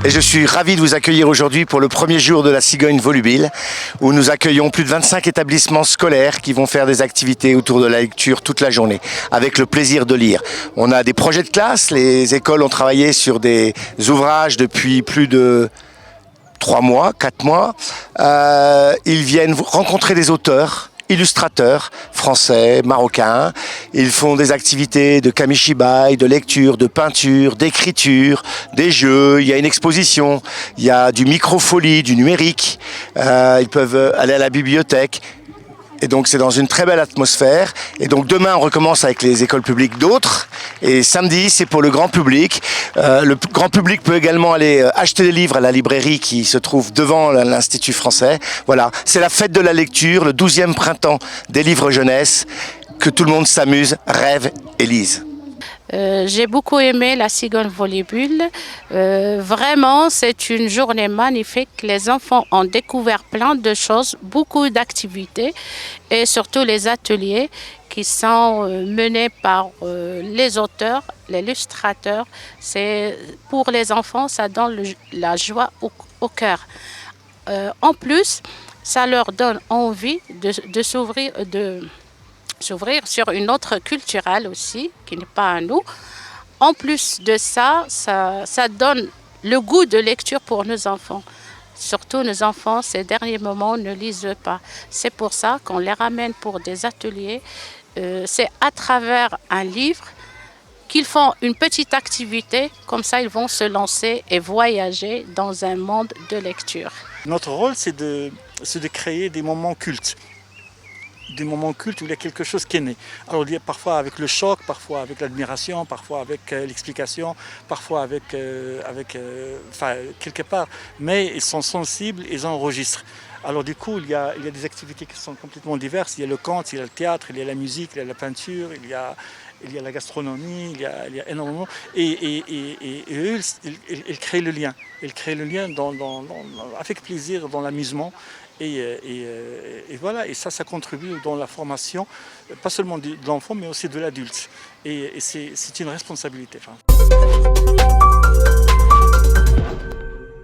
Et je suis ravi de vous accueillir aujourd'hui pour le premier jour de la Cigogne Volubile, où nous accueillons plus de 25 établissements scolaires qui vont faire des activités autour de la lecture toute la journée, avec le plaisir de lire. On a des projets de classe, les écoles ont travaillé sur des ouvrages depuis plus de 3 mois, 4 mois. Ils viennent rencontrer des auteurs, illustrateurs français, marocains. Ils font des activités de kamishibai, de lecture, de peinture, d'écriture, des jeux. Il y a une exposition, il y a du microfolie, du numérique. Ils peuvent aller à la bibliothèque. Et donc c'est dans une très belle atmosphère. Et donc demain on recommence avec les écoles publiques d'autres. Et samedi c'est pour le grand public. Le grand public peut également aller acheter des livres à la librairie qui se trouve devant l'Institut français. Voilà, c'est la fête de la lecture, le 12e printemps des livres jeunesse. Que tout le monde s'amuse, rêve et lise. J'ai beaucoup aimé la Cigogne Volubile. Vraiment, c'est une journée magnifique. Les enfants ont découvert plein de choses, beaucoup d'activités et surtout les ateliers qui sont menés par les auteurs, les illustrateurs. Pour les enfants, ça donne la joie au cœur. En plus, ça leur donne envie de s'ouvrir sur une autre culturelle aussi, qui n'est pas à nous. En plus de ça, ça donne le goût de lecture pour nos enfants. Surtout nos enfants, ces derniers moments, ne lisent pas. C'est pour ça qu'on les ramène pour des ateliers. C'est à travers un livre qu'ils font une petite activité. Comme ça, ils vont se lancer et voyager dans un monde de lecture. Notre rôle, c'est de créer des moments cultes. Des moments cultes où il y a quelque chose qui est né. Alors il y a parfois avec le choc, parfois avec l'admiration, parfois avec l'explication, parfois avec quelque part. Mais ils sont sensibles, ils enregistrent. Alors du coup, il y a des activités qui sont complètement diverses. Il y a le conte, il y a le théâtre, il y a la musique, il y a la peinture, il y a la gastronomie, il y a énormément. Et eux, ils créent le lien. Ils créent le lien avec plaisir, dans l'amusement. Et voilà, et ça contribue dans la formation, pas seulement de l'enfant, mais aussi de l'adulte. Et c'est une responsabilité.